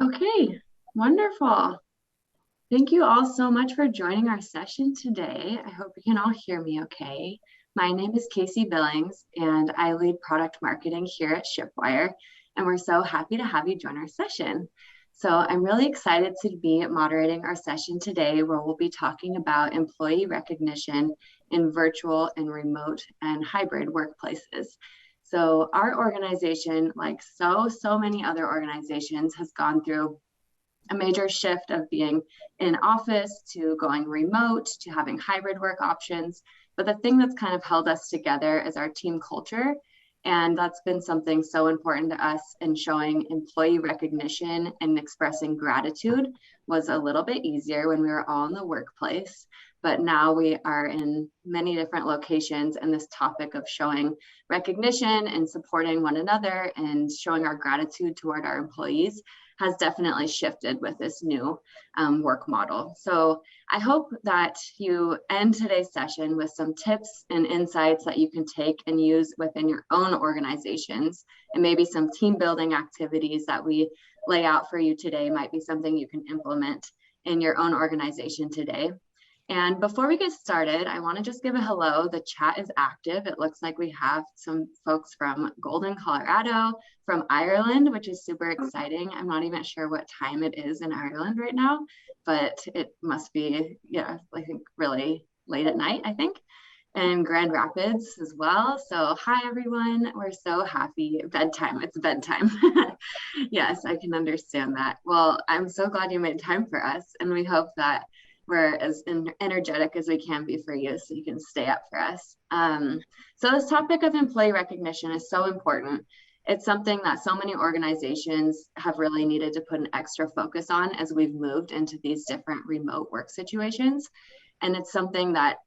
Okay, wonderful. Thank you all so much for joining our session today. I hope you can all hear me okay. My name is Casey Billings, and I lead product marketing here at Shipwire, and we're so happy to have you join our session. So I'm really excited to be moderating our session today, where we'll be talking about employee recognition in virtual and remote and hybrid workplaces. So our organization, like so many other organizations, has gone through a major shift of being in office to going remote to having hybrid work options. But the thing that's kind of held us together is our team culture. And that's been something so important to us, in showing employee recognition and expressing gratitude was a little bit easier when we were all in the workplace. But now we are in many different locations, and this topic of showing recognition and supporting one another and showing our gratitude toward our employees has definitely shifted with this new work model. So I hope that you end today's session with some tips and insights that you can take and use within your own organizations, and maybe some team building activities that we lay out for you today might be something you can implement in your own organization today. And before we get started, I want to just give a hello. The chat is active. It looks like we have some folks from Golden, Colorado, from Ireland, which is super exciting. I'm not even sure what time it is in Ireland right now, but it must be, yeah, I think really late at night, I think. And Grand Rapids as well. So hi, everyone. We're so happy. Bedtime. It's bedtime. Yes, I can understand that. Well, I'm so glad you made time for us, and we hope that we're as energetic as we can be for you, so you can stay up for us. So this topic of employee recognition is so important. It's something that so many organizations have really needed to put an extra focus on as we've moved into these different remote work situations. And it's something that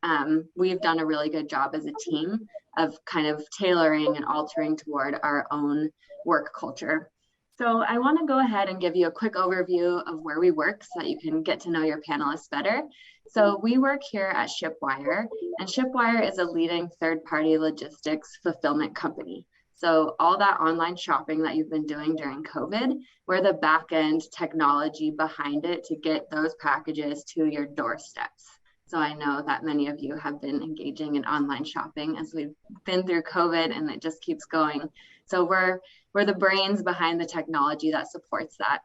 we've done a really good job as a team of kind of tailoring and altering toward our own work culture. So I want to go ahead and give you a quick overview of where we work so that you can get to know your panelists better. So we work here at Shipwire, and Shipwire is a leading third-party logistics fulfillment company. So all that online shopping that you've been doing during COVID, we're the back-end technology behind it to get those packages to your doorsteps. So I know that many of you have been engaging in online shopping as we've been through COVID, and it just keeps going. So we're the brains behind the technology that supports that.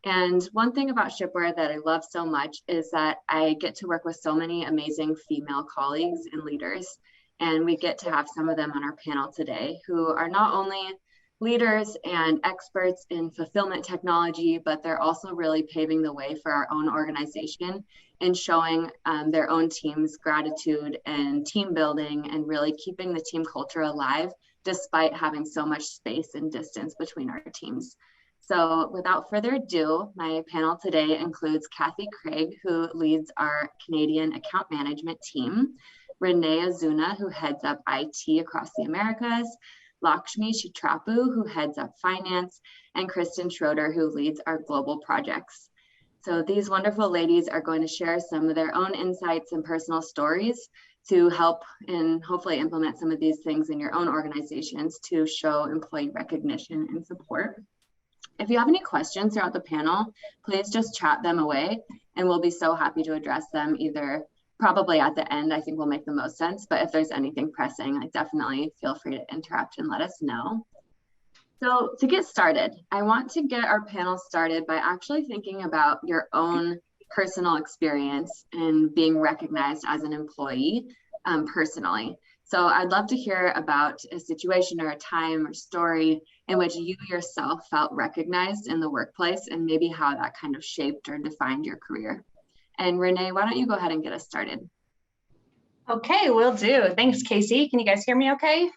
And one thing about Shipwire that I love so much is that I get to work with so many amazing female colleagues and leaders. And we get to have some of them on our panel today who are not only leaders and experts in fulfillment technology, but they're also really paving the way for our own organization and showing their own teams gratitude and team building, and really keeping the team culture alive despite having so much space and distance between our teams. So without further ado, my panel today includes Kathy Craig, who leads our Canadian account management team, Renee Ozuna, who heads up IT across the Americas, Lakshmi Chitrapu, who heads up finance, and Kristen Schroeder, who leads our global projects. So these wonderful ladies are going to share some of their own insights and personal stories to help and hopefully implement some of these things in your own organizations to show employee recognition and support. If you have any questions throughout the panel, please just chat them away, and we'll be so happy to address them, either probably at the end. I think will make the most sense, but if there's anything pressing, like, definitely feel free to interrupt and let us know. So to get started, I want to get our panel started by actually thinking about your own personal experience in being recognized as an employee personally. So I'd love to hear about a situation or a time or story in which you yourself felt recognized in the workplace, and maybe how that kind of shaped or defined your career. And Renee, why don't you go ahead and get us started? Okay, will do. Thanks, Casey. Can you guys hear me okay?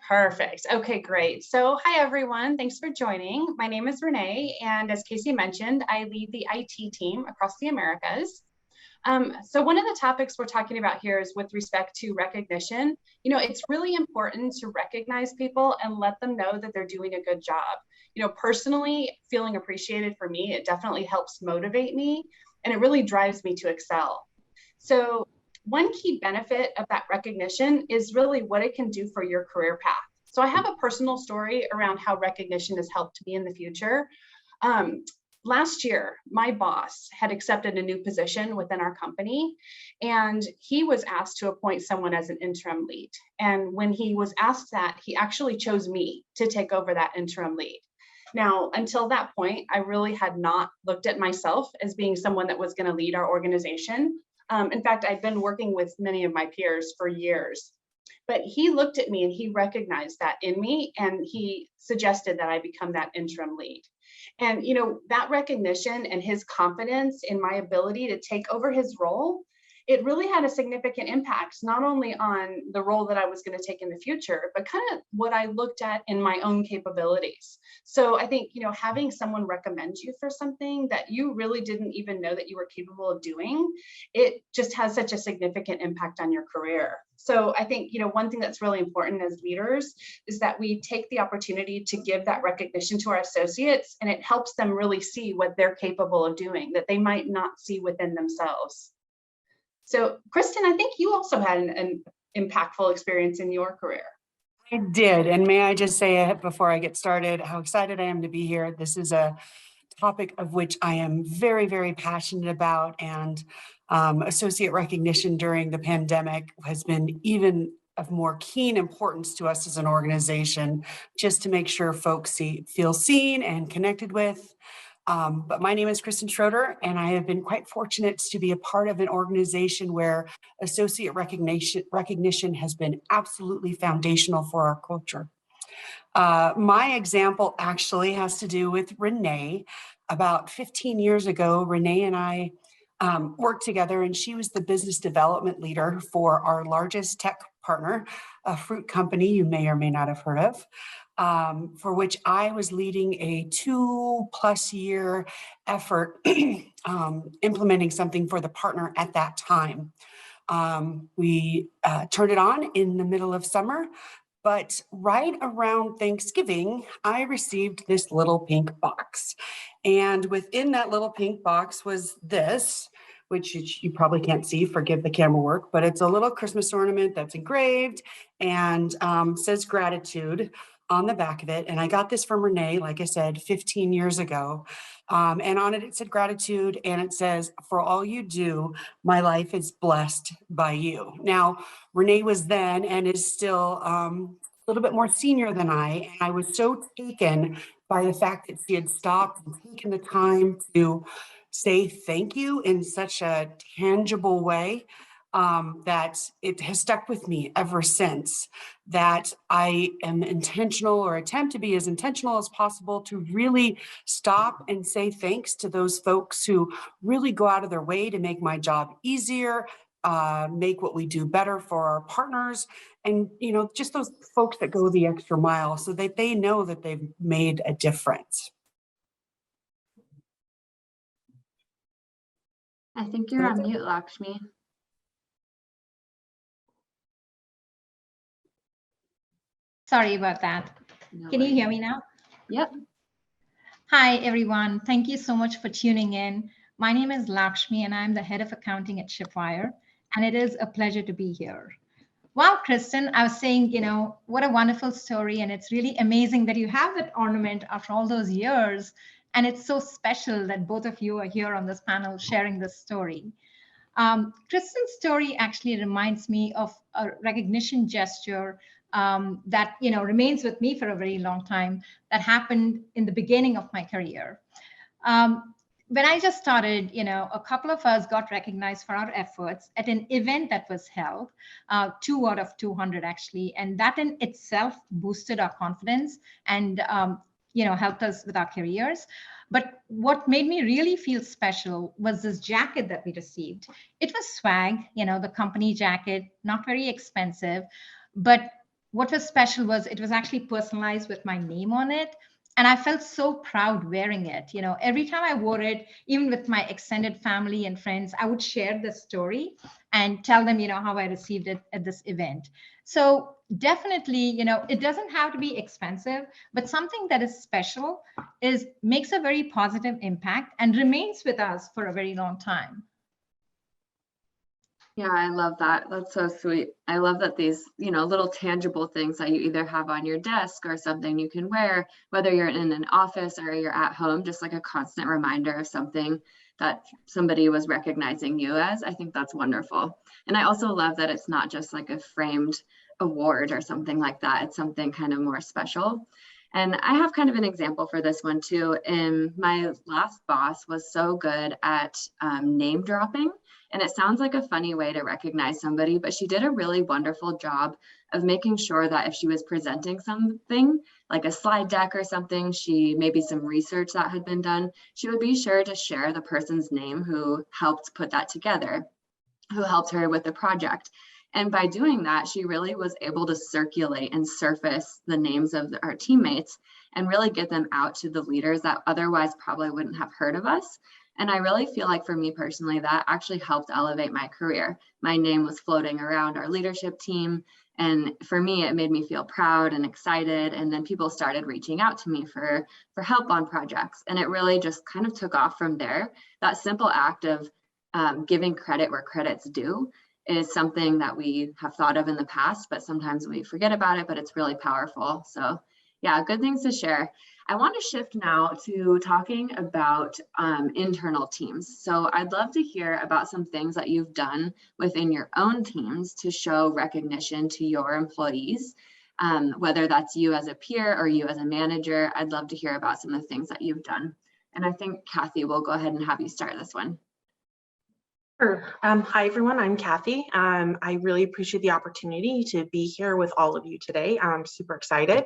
Perfect. Okay, great. So hi, everyone. Thanks for joining. My name is Renee, and as Casey mentioned, I lead the IT team across the Americas. So one of the topics we're talking about here is with respect to recognition. You know, it's really important to recognize people and let them know that they're doing a good job. You know, personally, feeling appreciated for me, it definitely helps motivate me, and it really drives me to excel. So one key benefit of that recognition is really what it can do for your career path. So I have a personal story around how recognition has helped me in the future. Last year, my boss had accepted a new position within our company, and he was asked to appoint someone as an interim lead. And when he was asked that, he actually chose me to take over that interim lead. Now, until that point, I really had not looked at myself as being someone that was going to lead our organization. In fact, I've been working with many of my peers for years. But he looked at me and he recognized that in me, and he suggested that I become that interim lead. And that recognition and his confidence in my ability to take over his role, it really had a significant impact, not only on the role that I was going to take in the future, but kind of what I looked at in my own capabilities. So I think, having someone recommend you for something that you really didn't even know that you were capable of doing, it just has such a significant impact on your career. So I think, one thing that's really important as leaders is that we take the opportunity to give that recognition to our associates, and it helps them really see what they're capable of doing that they might not see within themselves. So, Kristen, I think you also had an impactful experience in your career. I did. And may I just say before I get started, how excited I am to be here. This is a topic of which I am very, very passionate about. And associate recognition during the pandemic has been even of more keen importance to us as an organization, just to make sure folks feel seen and connected with. But my name is Kristen Schroeder, and I have been quite fortunate to be a part of an organization where associate recognition has been absolutely foundational for our culture. My example actually has to do with Renee. About 15 years ago, Renee and I worked together, and she was the business development leader for our largest tech partner, a fruit company you may or may not have heard of. For which I was leading a 2+ year effort implementing something for the partner at that time. We turned it on in the middle of summer, but right around Thanksgiving, I received this little pink box. And within that little pink box was this, which you probably can't see, forgive the camera work, but it's a little Christmas ornament that's engraved and says gratitude on the back of it. And I got this from Renee, like I said, 15 years ago. And on it said gratitude, and it says, "For all you do, my life is blessed by you." Now, Renee was then and is still a little bit more senior than I. And I was so taken by the fact that she had stopped and taken the time to say thank you in such a tangible way. That it has stuck with me ever since, that I am intentional, or attempt to be as intentional as possible, to really stop and say thanks to those folks who really go out of their way to make my job easier, make what we do better for our partners, and just those folks that go the extra mile so that they know that they've made a difference. I think you're on mute, Lakshmi. Sorry about that. No Can you hear me now? Yep. Hi, everyone. Thank you so much for tuning in. My name is Lakshmi, and I'm the head of accounting at Shipwire, and it is a pleasure to be here. Wow, Kristen, I was saying, what a wonderful story, and it's really amazing that you have that ornament after all those years, and it's so special that both of you are here on this panel sharing this story. Kristen's story actually reminds me of a recognition gesture that remains with me for a very long time, that happened in the beginning of my career. When I just started, a couple of us got recognized for our efforts at an event that was held, 2 out of 200 actually, and that in itself boosted our confidence and helped us with our careers. But what made me really feel special was this jacket that we received. It was swag, the company jacket, not very expensive, but what was special was it was actually personalized with my name on it. And I felt so proud wearing it. Every time I wore it, even with my extended family and friends, I would share the story and tell them, how I received it at this event. So definitely, it doesn't have to be expensive, but something that is special makes a very positive impact and remains with us for a very long time. Yeah, I love that. That's so sweet. I love that these, little tangible things that you either have on your desk or something you can wear, whether you're in an office or you're at home, just like a constant reminder of something that somebody was recognizing you as. I think that's wonderful. And I also love that it's not just like a framed award or something like that. It's something kind of more special. And I have kind of an example for this one too. And my last boss was so good at name dropping. And it sounds like a funny way to recognize somebody, but she did a really wonderful job of making sure that if she was presenting something like a slide deck or something, maybe some research that had been done, she would be sure to share the person's name who helped put that together, who helped her with the project. And by doing that, she really was able to circulate and surface the names of our teammates and really get them out to the leaders that otherwise probably wouldn't have heard of us. And I really feel like for me personally, that actually helped elevate my career. My name was floating around our leadership team. And for me, it made me feel proud and excited. And then people started reaching out to me for help on projects. And it really just kind of took off from there. That simple act of giving credit where credit's due is something that we have thought of in the past, but sometimes we forget about it, but it's really powerful. So yeah, good things to share. I want to shift now to talking about internal teams. So I'd love to hear about some things that you've done within your own teams to show recognition to your employees, whether that's you as a peer or you as a manager. I'd love to hear about some of the things that you've done. And I think Kathy will go ahead and have you start this one. Sure. Hi, everyone. I'm Kathy. I really appreciate the opportunity to be here with all of you today. I'm super excited.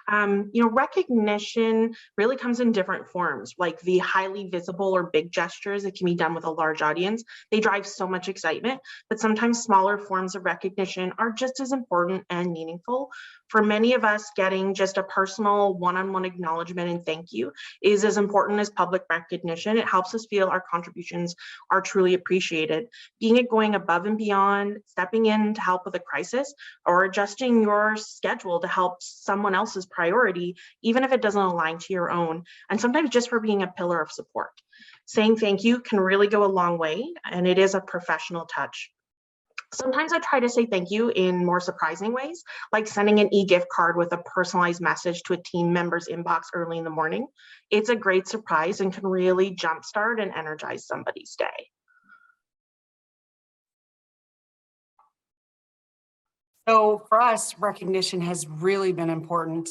Recognition really comes in different forms, like the highly visible or big gestures that can be done with a large audience. They drive so much excitement, but sometimes smaller forms of recognition are just as important and meaningful. For many of us, getting just a personal one-on-one acknowledgement and thank you is as important as public recognition. It helps us feel our contributions are truly appreciated. Being it going above and beyond, stepping in to help with a crisis, or adjusting your schedule to help someone else's priority, even if it doesn't align to your own, and sometimes just for being a pillar of support. Saying thank you can really go a long way, and it is a professional touch. Sometimes I try to say thank you in more surprising ways, like sending an e-gift card with a personalized message to a team member's inbox early in the morning. It's a great surprise and can really jumpstart and energize somebody's day. So for us, recognition has really been important.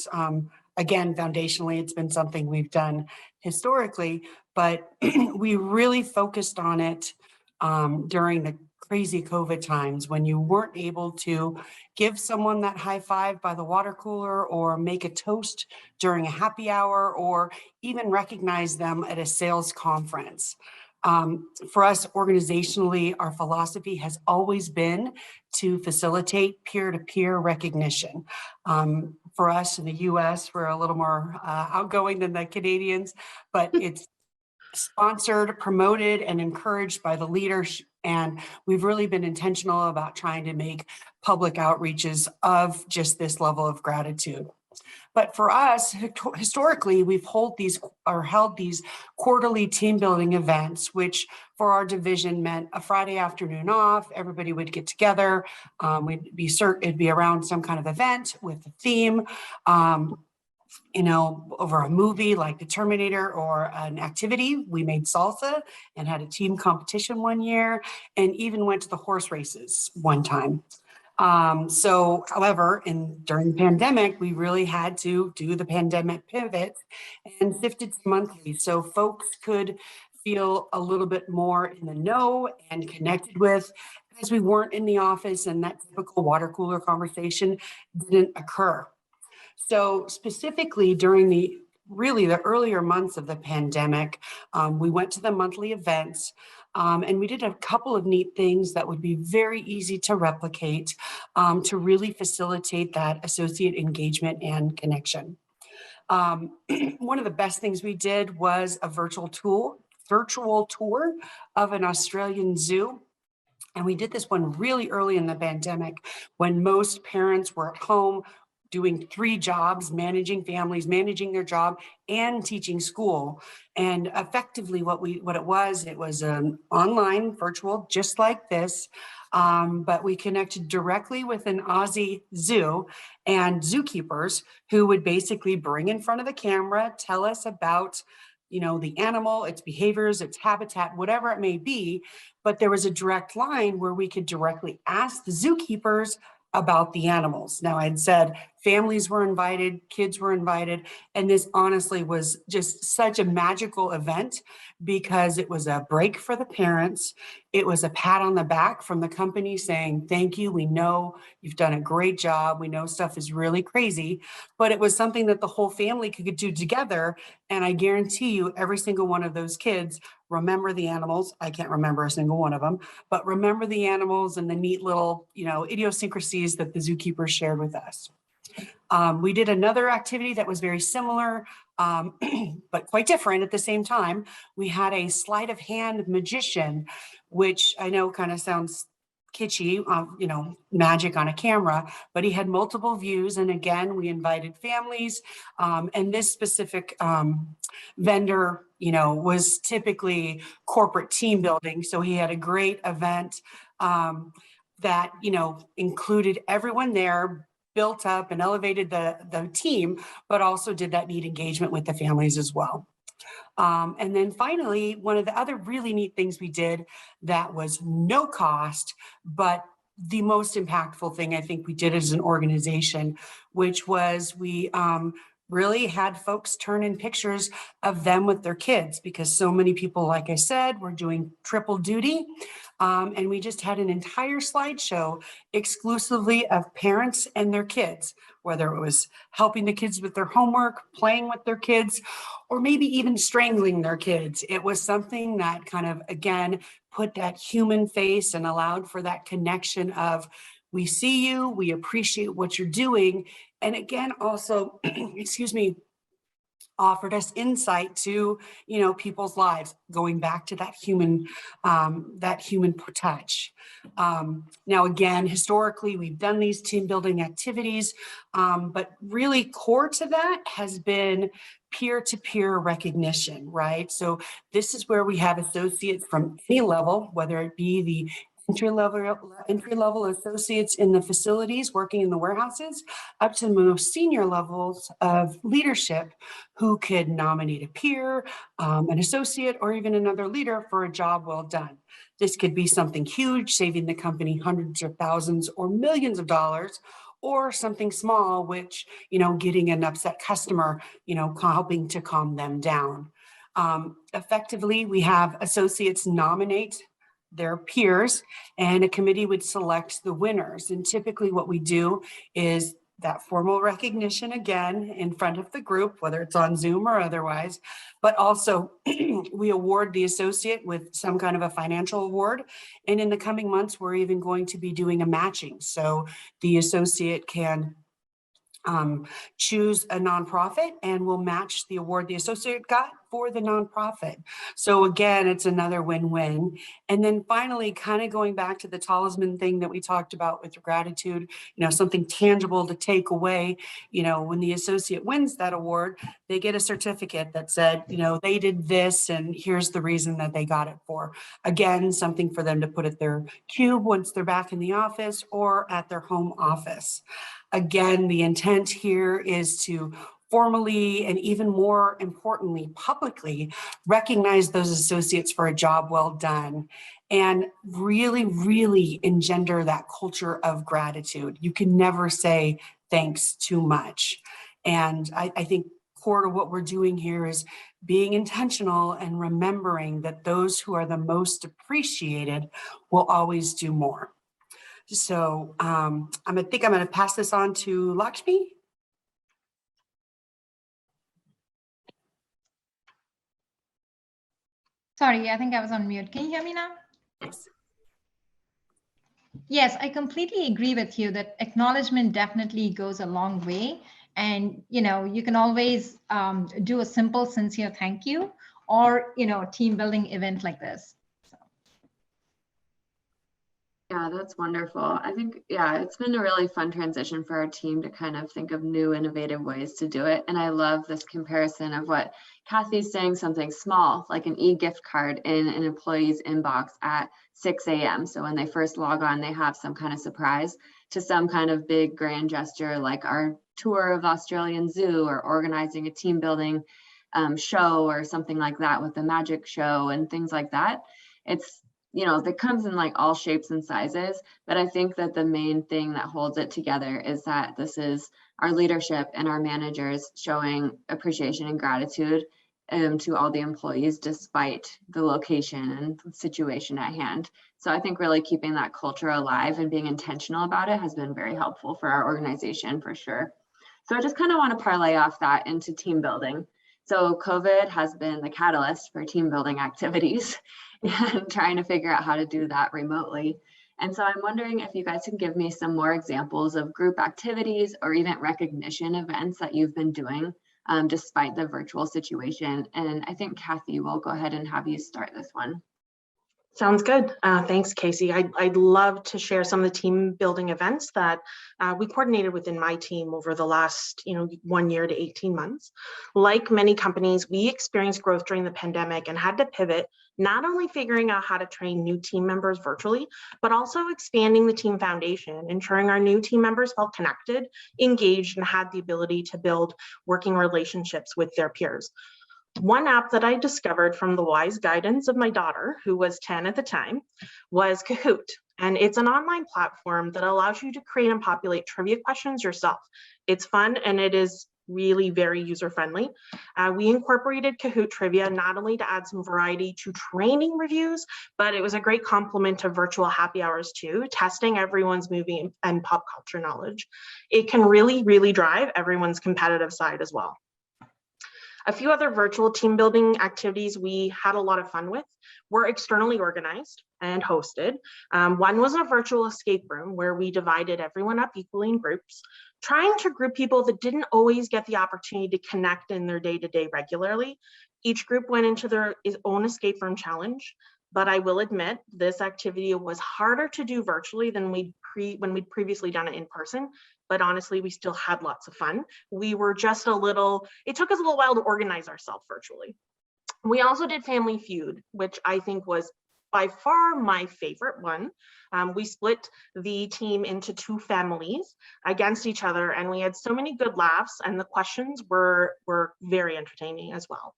Again, foundationally, it's been something we've done historically, but we really focused on it during the crazy COVID times when you weren't able to give someone that high five by the water cooler or make a toast during a happy hour or even recognize them at a sales conference. For us organizationally, our philosophy has always been to facilitate peer-to-peer recognition. For us in the US, we're a little more outgoing than the Canadians, but it's sponsored, promoted, and encouraged by the leaders. And we've really been intentional about trying to make public outreaches of just this level of gratitude. But for us, historically, we've held these quarterly team building events, which for our division meant a Friday afternoon off. Everybody would get together. It'd be around some kind of event with a theme, over a movie like The Terminator or an activity. We made salsa and had a team competition one year, and even went to the horse races one time. However, during the pandemic, we really had to do the pandemic pivot and shifted to monthly so folks could feel a little bit more in the know and connected with, as we weren't in the office and that typical water cooler conversation didn't occur. So specifically during the earlier months of the pandemic, we went to the monthly events. And we did a couple of neat things that would be very easy to replicate to really facilitate that associate engagement and connection. One of the best things we did was a virtual tour of an Australian zoo. And we did this one really early in the pandemic when most parents were at home doing 3 jobs, managing families, managing their job, and teaching school. And effectively what it was online, virtual, just like this, but we connected directly with an Aussie zoo and zookeepers who would basically bring in front of the camera, tell us about, the animal, its behaviors, its habitat, whatever it may be. But there was a direct line where we could directly ask the zookeepers about the animals. Now, I'd said families were invited, kids were invited, and this honestly was just such a magical event because it was a break for the parents. It was a pat on the back from the company saying, thank you, we know you've done a great job, we know stuff is really crazy, but it was something that the whole family could do together. And I guarantee you, every single one of those kids remember the animals. I can't remember a single one of them, but remember the animals and the neat little, idiosyncrasies that the zookeepers shared with us. We did another activity that was very similar, but quite different at the same time. We had a sleight of hand magician, which I know kind of sounds kitschy, magic on a camera, but he had multiple views. And again, we invited families, and this specific vendor, was typically corporate team building. So he had a great event that, included everyone there, built up and elevated the team, but also did that neat engagement with the families as well. And then finally, one of the other really neat things we did that was no cost, but the most impactful thing I think we did as an organization, which was we really had folks turn in pictures of them with their kids, because so many people, like I said, were doing triple duty. And we just had an entire slideshow exclusively of parents and their kids, whether it was helping the kids with their homework, playing with their kids, or maybe even strangling their kids. It was something that kind of, again, put that human face and allowed for that connection of, we see you, we appreciate what you're doing. And again, also, offered us insight to, people's lives, going back to that human touch. Now, again, historically, we've done these team building activities, but really core to that has been peer-to-peer recognition, right? So this is where we have associates from any level, whether it be the entry-level associates in the facilities working in the warehouses, up to the most senior levels of leadership who could nominate a peer, an associate, or even another leader for a job well done. This could be something huge, saving the company hundreds of thousands or millions of dollars, or something small, which, getting an upset customer, helping to calm them down. Effectively, we have associates nominate their peers, and a committee would select the winners. And typically what we do is that formal recognition again in front of the group, whether it's on Zoom or otherwise, but also we award the associate with some kind of a financial award. And in the coming months, we're even going to be doing a matching. So the associate can choose a nonprofit and we'll match the award the associate got for the nonprofit. So again, it's another win-win. And then finally, kind of going back to the talisman thing that we talked about with gratitude, something tangible to take away, when the associate wins that award, they get a certificate that said, they did this and here's the reason that they got it for. Again, something for them to put at their cube once they're back in the office or at their home office. Again, the intent here is to formally and even more importantly, publicly recognize those associates for a job well done and really, really engender that culture of gratitude. You can never say thanks too much. And I think core to what we're doing here is being intentional and remembering that those who are the most appreciated will always do more. So I think I'm going to pass this on to Lakshmi. Sorry, I think I was on mute. Can you hear me now? Yes. Yes, I completely agree with you that acknowledgement definitely goes a long way. And, you can always do a simple, sincere thank you or, team building event like this. So. Yeah, that's wonderful. I think, yeah, it's been a really fun transition for our team to kind of think of new, innovative ways to do it. And I love this comparison of what Kathy's saying, something small, like an e-gift card in an employee's inbox at 6 a.m. So when they first log on, they have some kind of surprise, to some kind of big grand gesture, like our tour of the Australian Zoo, or organizing a team building show or something like that with the magic show and things like that. It's, that comes in like all shapes and sizes, but I think that the main thing that holds it together is that this is our leadership and our managers showing appreciation and gratitude to all the employees, despite the location and situation at hand. So I think really keeping that culture alive and being intentional about it has been very helpful for our organization, for sure. So I just kind of want to parlay off that into team building. So COVID has been the catalyst for team building activities and trying to figure out how to do that remotely. And so I'm wondering if you guys can give me some more examples of group activities or event recognition events that you've been doing despite the virtual situation. And I think Kathy will go ahead and have you start this one. Sounds good. Thanks, Casey. I'd love to share some of the team building events that we coordinated within my team over the last 1 year to 18 months. Like many companies, we experienced growth during the pandemic and had to pivot, not only figuring out how to train new team members virtually, but also expanding the team foundation, ensuring our new team members felt connected, engaged, and had the ability to build working relationships with their peers. One app that I discovered from the wise guidance of my daughter, who was 10 at the time, was Kahoot. And it's an online platform that allows you to create and populate trivia questions yourself. It's fun and it is really very user-friendly. We incorporated Kahoot trivia not only to add some variety to training reviews, but it was a great complement to virtual happy hours too, testing everyone's movie and pop culture knowledge. It can really, really drive everyone's competitive side as well. A few other virtual team building activities we had a lot of fun with were externally organized and hosted. One was a virtual escape room where we divided everyone up equally in groups, trying to group people that didn't always get the opportunity to connect in their day-to-day regularly. Each group went into their own escape room challenge, but I will admit this activity was harder to do virtually than when we'd previously done it in person. But honestly, we still had lots of fun. We were just it took us a little while to organize ourselves virtually. We also did Family Feud, which I think was by far my favorite one. We split the team into two families against each other, and we had so many good laughs, and the questions were very entertaining as well.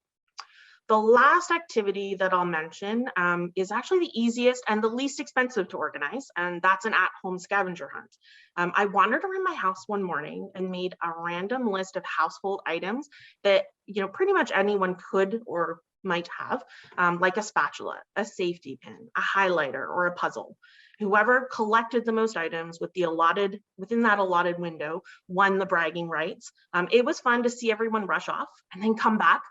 The last activity that I'll mention is actually the easiest and the least expensive to organize, and that's an at-home scavenger hunt. I wandered around my house one morning and made a random list of household items that pretty much anyone could or might have, like a spatula, a safety pin, a highlighter, or a puzzle. Whoever collected the most items within that allotted window won the bragging rights. It was fun to see everyone rush off and then come back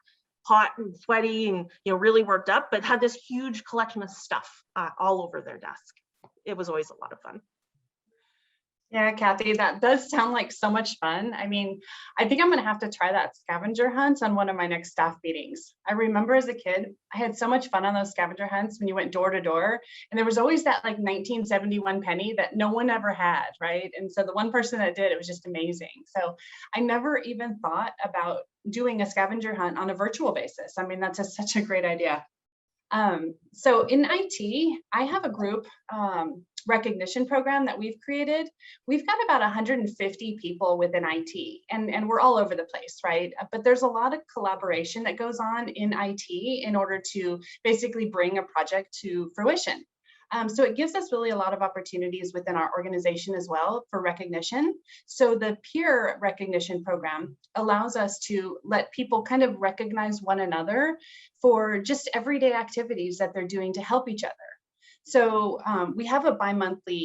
hot and sweaty and really worked up, but had this huge collection of stuff all over their desk. It was always a lot of fun. Yeah, Kathy, that does sound like so much fun. I mean, I think I'm going to have to try that scavenger hunt on one of my next staff meetings. I remember as a kid, I had so much fun on those scavenger hunts when you went door to door, and there was always that like 1971 penny that no one ever had, right? And so the one person that did, it was just amazing. So I never even thought about doing a scavenger hunt on a virtual basis. I mean, that's such a great idea. So in IT, I have a group recognition program that we've created. We've got about 150 people within IT, and we're all over the place, right? But there's a lot of collaboration that goes on in IT in order to basically bring a project to fruition. So it gives us really a lot of opportunities within our organization as well for recognition. So the peer recognition program allows us to let people kind of recognize one another for just everyday activities that they're doing to help each other. So we have a bi-monthly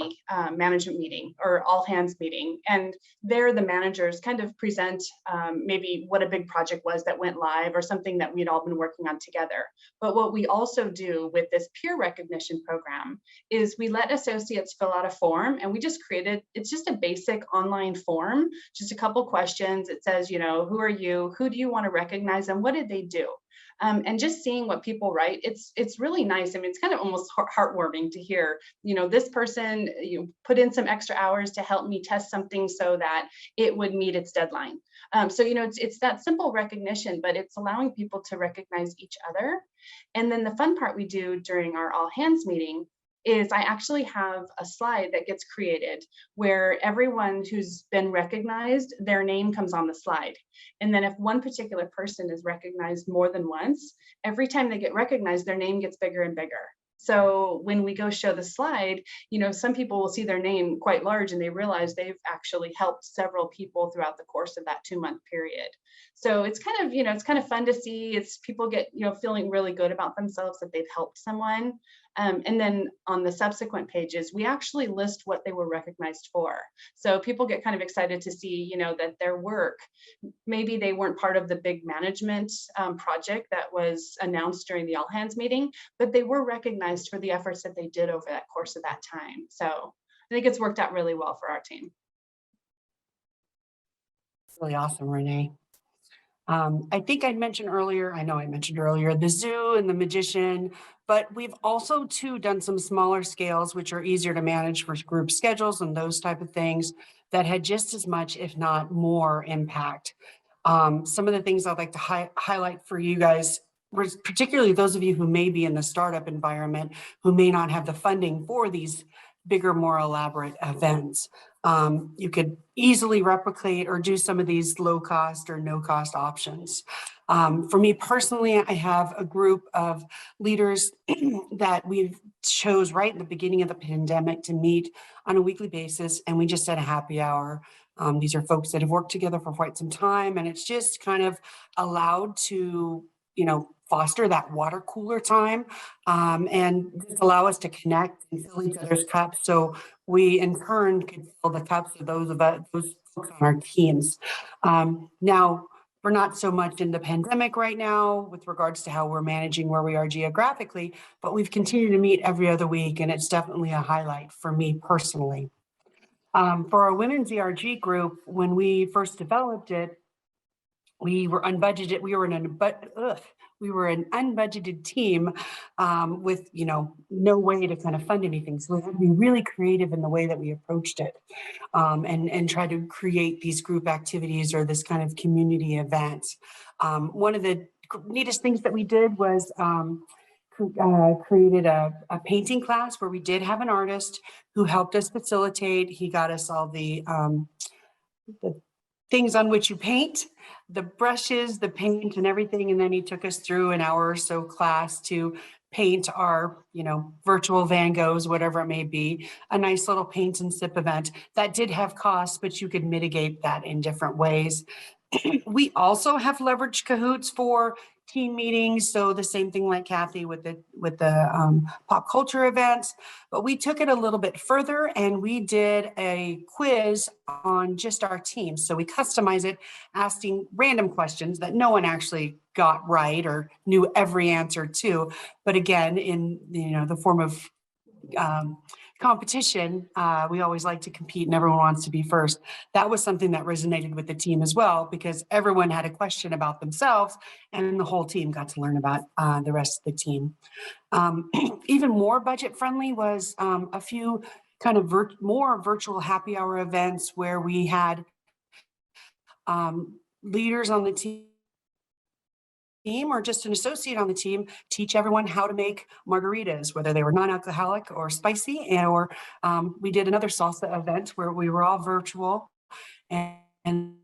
management meeting or all hands meeting, and there the managers kind of present maybe what a big project was that went live or something that we'd all been working on together. But what we also do with this peer recognition program is we let associates fill out a form, and we just created, it's just a basic online form, just a couple questions. It says, who are you? Who do you want to recognize? And what did they do? And just seeing what people write, it's really nice. I mean, it's kind of almost heartwarming to hear, this person, put in some extra hours to help me test something so that it would meet its deadline. So, it's that simple recognition, but it's allowing people to recognize each other. And then the fun part we do during our all hands meeting is I actually have a slide that gets created where everyone who's been recognized, their name comes on the slide. And then if one particular person is recognized more than once, every time they get recognized, their name gets bigger and bigger. So when we go show the slide, some people will see their name quite large and they realize they've actually helped several people throughout the course of that 2-month period. So it's kind of, it's kind of fun to see. It's people get, feeling really good about themselves that they've helped someone. And then on the subsequent pages, we actually list what they were recognized for. So people get kind of excited to see, that their work, maybe they weren't part of the big management project that was announced during the all hands meeting, but they were recognized for the efforts that they did over that course of that time. So I think it's worked out really well for our team. Really awesome, Renee. I think I mentioned earlier, the zoo and the magician, but we've also too done some smaller scales, which are easier to manage for group schedules and those type of things that had just as much, if not more impact. Some of the things I'd like to highlight for you guys, particularly those of you who may be in the startup environment, who may not have the funding for these bigger, more elaborate events. You could easily replicate or do some of these low cost or no cost options. For me personally, I have a group of leaders that we chose right in the beginning of the pandemic to meet on a weekly basis, and we just had a happy hour. These are folks that have worked together for quite some time, and it's just kind of allowed to, foster that water cooler time and just allow us to connect and fill each other's cups. So we in turn could fill the cups of those folks on our teams. Now, we're not so much in the pandemic right now with regards to how we're managing where we are geographically, but we've continued to meet every other week, and it's definitely a highlight for me personally. For our women's ERG group, when we first developed it, we were unbudgeted. We were an unbudgeted team with, no way to kind of fund anything. So we had to be really creative in the way that we approached it and try to create these group activities or this kind of community event. One of the neatest things that we did was created a painting class where we did have an artist who helped us facilitate. He got us all the things on which you paint, the brushes, the paint and everything. And then he took us through an hour or so class to paint our, virtual Van Goghs, whatever it may be, a nice little paint and sip event that did have costs, but you could mitigate that in different ways. We also have leveraged Kahoots for team meetings. So the same thing like Kathy with the pop culture events, but we took it a little bit further and we did a quiz on just our team. So we customize it, asking random questions that no one actually got right or knew every answer to. But again, in the form of competition, we always like to compete and everyone wants to be first. That was something that resonated with the team as well, because everyone had a question about themselves and the whole team got to learn about the rest of the team. Even more budget friendly was a few kind of more virtual happy hour events where we had leaders on the team or just an associate on the team teach everyone how to make margaritas, whether they were non-alcoholic or spicy. Or we did another salsa event where we were all virtual, and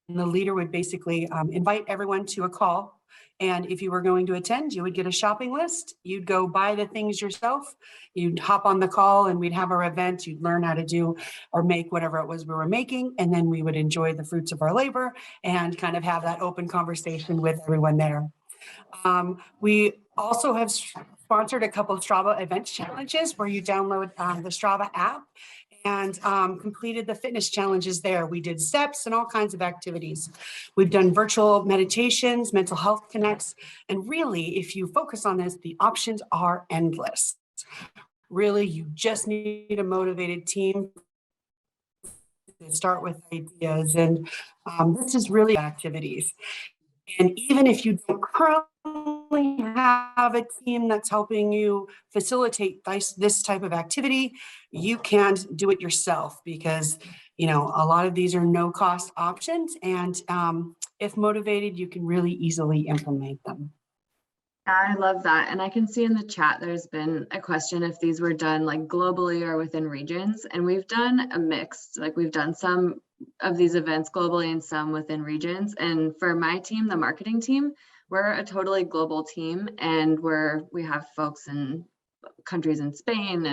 the leader would basically invite everyone to a call. And if you were going to attend, you would get a shopping list. You'd go buy the things yourself. You'd hop on the call and we'd have our event. You'd learn how to do or make whatever it was we were making. And then we would enjoy the fruits of our labor and kind of have that open conversation with everyone there. We also have sponsored a couple of Strava event challenges where you download the Strava app and completed the fitness challenges there. We did steps and all kinds of activities. We've done virtual meditations, mental health connects, and really, if you focus on this, the options are endless. Really, you just need a motivated team to start with ideas, and this is really activities. And even if you don't currently have a team that's helping you facilitate this type of activity, you can do it yourself, because a lot of these are no cost options, and if motivated, you can really easily implement them. I love that. And I can see in the chat, there's been a question if these were done like globally or within regions. And we've done a mix, like we've done some of these events globally and some within regions. And for my team, the marketing team, we're a totally global team, and we have folks in countries in Spain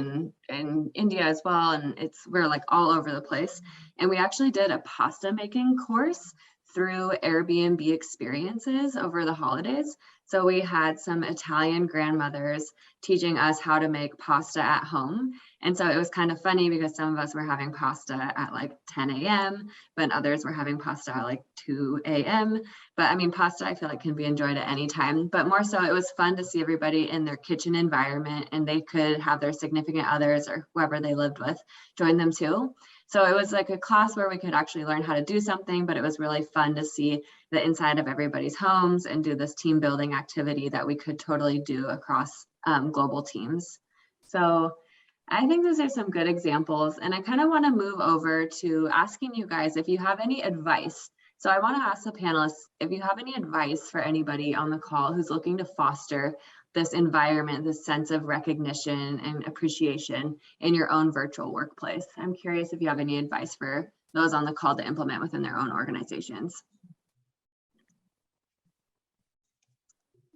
and India as well. And we're like all over the place. And we actually did a pasta making course through Airbnb experiences over the holidays. So we had some Italian grandmothers teaching us how to make pasta at home. And so it was kind of funny because some of us were having pasta at like 10 a.m., but others were having pasta at like 2 a.m. But I mean, pasta I feel like can be enjoyed at any time, but more so it was fun to see everybody in their kitchen environment, and they could have their significant others or whoever they lived with join them too. So it was like a class where we could actually learn how to do something, but it was really fun to see the inside of everybody's homes and do this team building activity that we could totally do across global teams. So I think those are some good examples. And I kind of want to move over to asking you guys if you have any advice. So I want to ask the panelists if you have any advice for anybody on the call who's looking to foster this environment, this sense of recognition and appreciation in your own virtual workplace. I'm curious if you have any advice for those on the call to implement within their own organizations.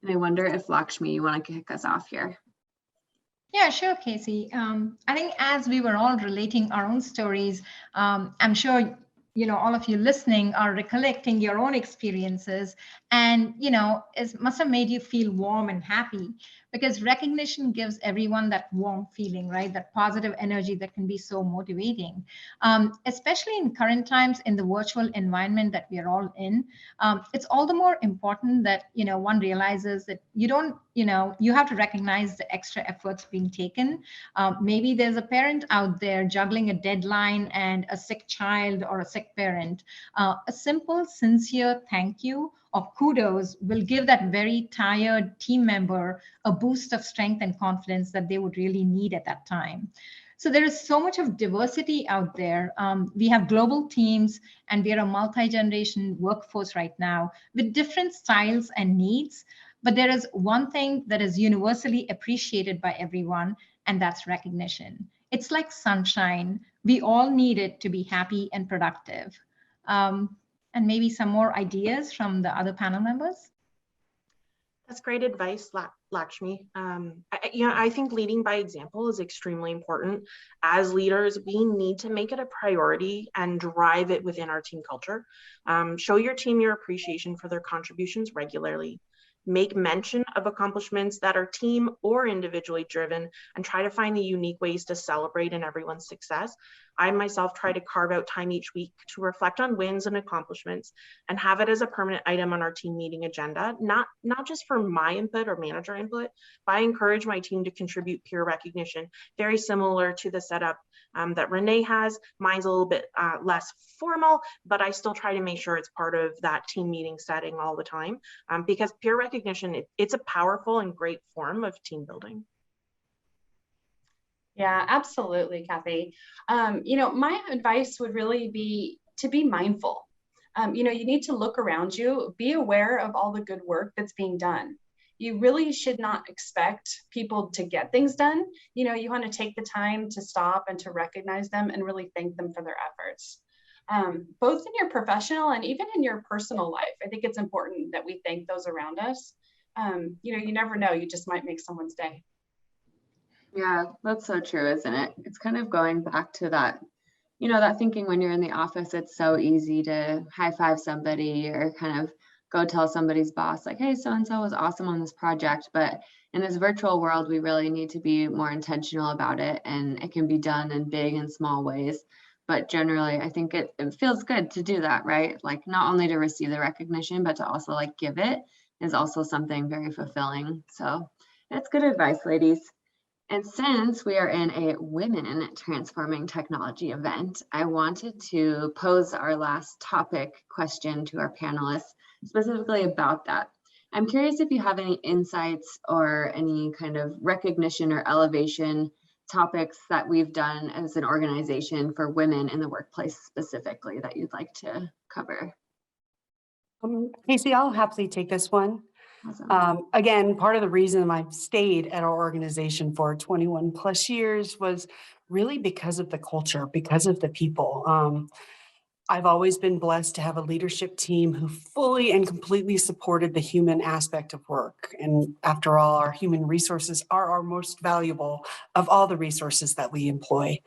And I wonder if Lakshmi, you want to kick us off here? Yeah, sure, Casey. I think as we were all relating our own stories, I'm sure all of you listening are recollecting your own experiences, and it must have made you feel warm and happy, because recognition gives everyone that warm feeling, right? That positive energy that can be so motivating, especially in current times in the virtual environment that we are all in. It's all the more important that one realizes that you have to recognize the extra efforts being taken. Maybe there's a parent out there juggling a deadline and a sick child or a sick parent. A simple, sincere thank you or kudos will give that very tired team member a boost of strength and confidence that they would really need at that time. So there is so much of diversity out there. We have global teams, and we are a multi-generation workforce right now with different styles and needs. But there is one thing that is universally appreciated by everyone, and that's recognition. It's like sunshine. We all need it to be happy and productive. And maybe some more ideas from the other panel members? That's great advice, Lakshmi. I think leading by example is extremely important. As leaders, we need to make it a priority and drive it within our team culture. Show your team your appreciation for their contributions regularly. Make mention of accomplishments that are team or individually driven, and try to find the unique ways to celebrate in everyone's success. I myself try to carve out time each week to reflect on wins and accomplishments and have it as a permanent item on our team meeting agenda, not just for my input or manager input, but I encourage my team to contribute peer recognition, very similar to the setup that Renee has. Mine's a little bit less formal, but I still try to make sure it's part of that team meeting setting all the time, because peer recognition, it's a powerful and great form of team building. Yeah, absolutely, Kathy. My advice would really be to be mindful. You need to look around you, be aware of all the good work that's being done. You really should not expect people to get things done. You want to take the time to stop and to recognize them and really thank them for their efforts. Both in your professional and even in your personal life, I think it's important that we thank those around us. You never know, you just might make someone's day. Yeah, that's so true, isn't it? It's kind of going back to that, that thinking when you're in the office, it's so easy to high five somebody or kind of go tell somebody's boss like, hey, so-and-so was awesome on this project. But in this virtual world, we really need to be more intentional about it. And it can be done in big and small ways. But generally, I think it feels good to do that, right? Like not only to receive the recognition, but to also like give it is also something very fulfilling. So that's good advice, ladies. And since we are in a Women Transforming Technology event, I wanted to pose our last topic question to our panelists specifically about that. I'm curious if you have any insights or any kind of recognition or elevation topics that we've done as an organization for women in the workplace specifically that you'd like to cover. Casey, I'll happily take this one. Awesome. Again, part of the reason I've stayed at our organization for 21 plus years was really because of the culture, because of the people. I've always been blessed to have a leadership team who fully and completely supported the human aspect of work. And after all, our human resources are our most valuable of all the resources that we employ.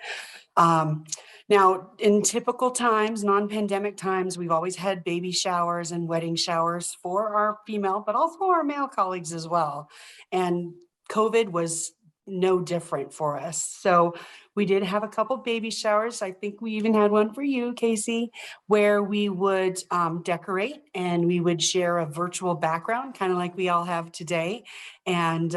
Now, in typical times, non-pandemic times, we've always had baby showers and wedding showers for our female, but also our male colleagues as well. And COVID was no different for us. So we did have a couple baby showers. I think we even had one for you, Casey, where we would decorate and we would share a virtual background, kind of like we all have today, and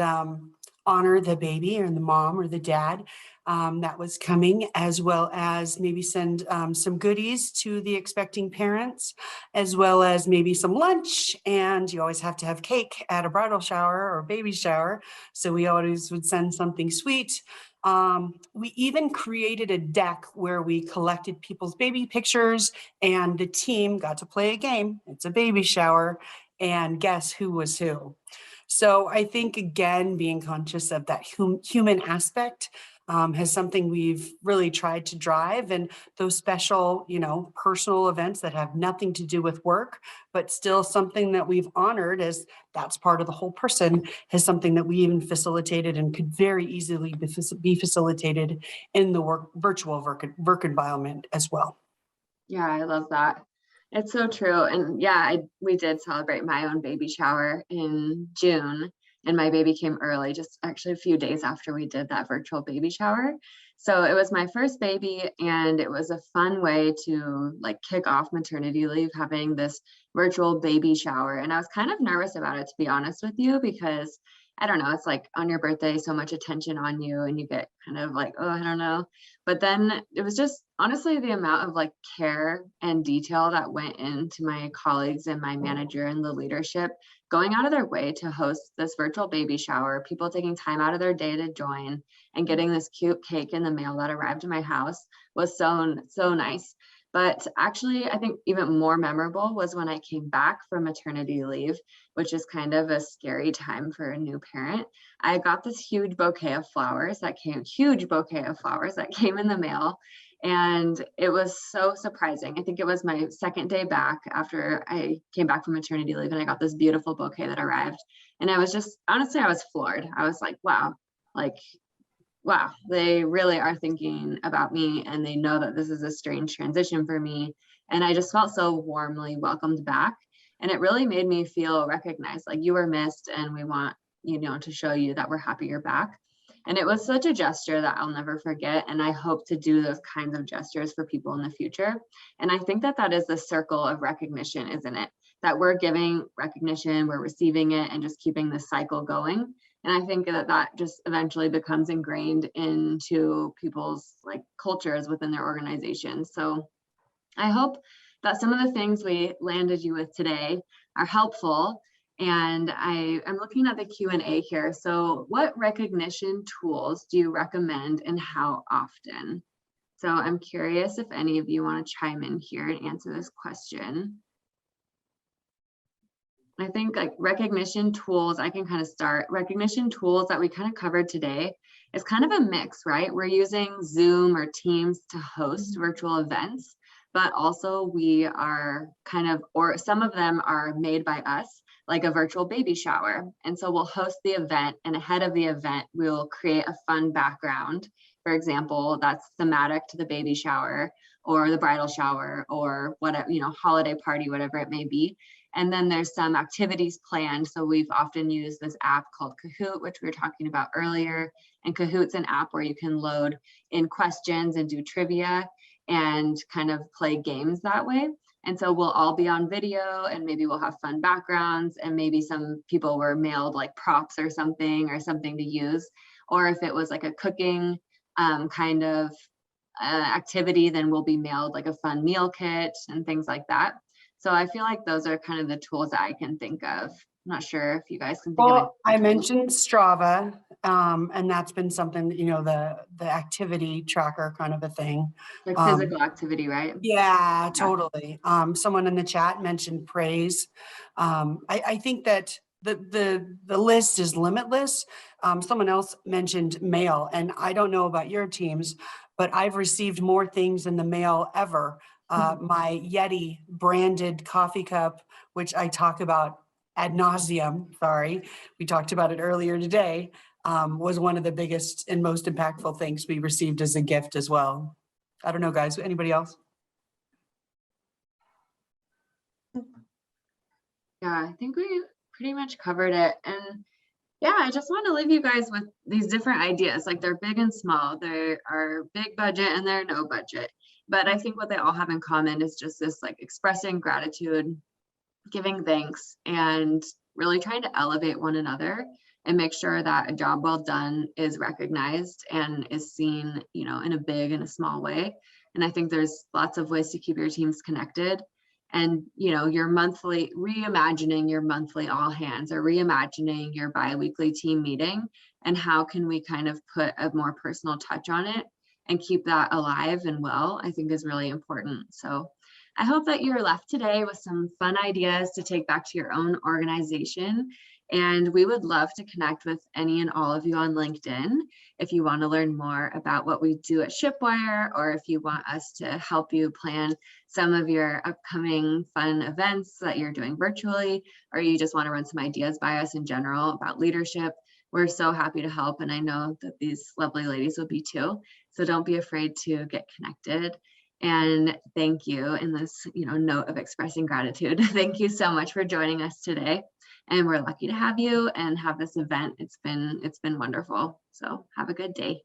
honor the baby or the mom or the dad that was coming, as well as maybe send some goodies to the expecting parents, as well as maybe some lunch. And you always have to have cake at a bridal shower or baby shower. So we always would send something sweet. We even created a deck where we collected people's baby pictures and the team got to play a game. It's a baby shower and guess who was who. So I think, again, being conscious of that human aspect has something we've really tried to drive, and those special, personal events that have nothing to do with work, but still something that we've honored as that's part of the whole person, is something that we even facilitated and could very easily be facilitated in the virtual work environment as well. Yeah, I love that. It's so true. And yeah, we did celebrate my own baby shower in June, and my baby came early, just actually a few days after we did that virtual baby shower. So it was my first baby, and it was a fun way to kick off maternity leave, having this virtual baby shower. And I was kind of nervous about it, to be honest with you, because I don't know, it's like on your birthday, so much attention on you, and you get kind of like, oh, I don't know. But then it was just honestly the amount of care and detail that went into my colleagues and my manager and the leadership going out of their way to host this virtual baby shower, people taking time out of their day to join, and getting this cute cake in the mail that arrived to my house was so nice. But actually, I think even more memorable was when I came back from maternity leave, which is kind of a scary time for a new parent. I got this huge bouquet of flowers that came in the mail. And it was so surprising. I think it was my second day back after I came back from maternity leave, and I got this beautiful bouquet that arrived. And I was just, honestly, I was floored. I was like, wow, they really are thinking about me, and they know that this is a strange transition for me. And I just felt so warmly welcomed back. And it really made me feel recognized, like you were missed, and we want, to show you that we're happy you're back. And it was such a gesture that I'll never forget. And I hope to do those kinds of gestures for people in the future. And I think that is the circle of recognition, isn't it? That we're giving recognition, we're receiving it, and just keeping the cycle going. And I think that just eventually becomes ingrained into people's cultures within their organization. So I hope that some of the things we landed you with today are helpful. And I'm looking at the Q&A here. So what recognition tools do you recommend, and how often? So I'm curious if any of you want to chime in here and answer this question. I think recognition tools, I can kind of start. Recognition tools that we kind of covered today is kind of a mix, right? We're using Zoom or Teams to host virtual events, but also we are or some of them are made by us, like a virtual baby shower. And so we'll host the event, and ahead of the event, we'll create a fun background, for example, that's thematic to the baby shower or the bridal shower or whatever, holiday party, whatever it may be. And then there's some activities planned. So we've often used this app called Kahoot, which we were talking about earlier. And Kahoot's an app where you can load in questions and do trivia and kind of play games that way. And so we'll all be on video, and maybe we'll have fun backgrounds, and maybe some people were mailed props or something to use. or if it was like a cooking kind of activity, then we'll be mailed like a fun meal kit and things like that. So I feel like those are kind of the tools that I can think of. I'm not sure if you guys can think of it. Well, I mentioned Strava, and that's been something, you know, the activity tracker kind of a thing. Like physical activity, right? Yeah, totally. Someone in the chat mentioned praise. I think that the list is limitless. Someone else mentioned mail, and I don't know about your teams, but I've received more things in the mail ever. My Yeti branded coffee cup, which I talk about ad nauseum, sorry, we talked about it earlier today, was one of the biggest and most impactful things we received as a gift as well. I don't know, guys, anybody else? Yeah, I think we pretty much covered it. And yeah, I just want to leave you guys with these different ideas. Like they're big and small. They are big budget and they're no budget. But I think what they all have in common is just this like expressing gratitude, giving thanks, and really trying to elevate one another and make sure that a job well done is recognized and is seen, you know, in a big and a small way. And I think there's lots of ways to keep your teams connected. And, you know, your monthly, reimagining your monthly all hands or reimagining your bi-weekly team meeting, and how can we kind of put a more personal touch on it and keep that alive and well, I think is really important. So I hope that you're left today with some fun ideas to take back to your own organization. And we would love to connect with any and all of you on LinkedIn if you want to learn more about what we do at Shipwire, or if you want us to help you plan some of your upcoming fun events that you're doing virtually, or you just want to run some ideas by us in general about leadership. We're so happy to help, and I know that these lovely ladies will be too. So don't be afraid to get connected. And thank you in this, you know, note of expressing gratitude. Thank you so much for joining us today. And we're lucky to have you and have this event. It's been wonderful. So have a good day.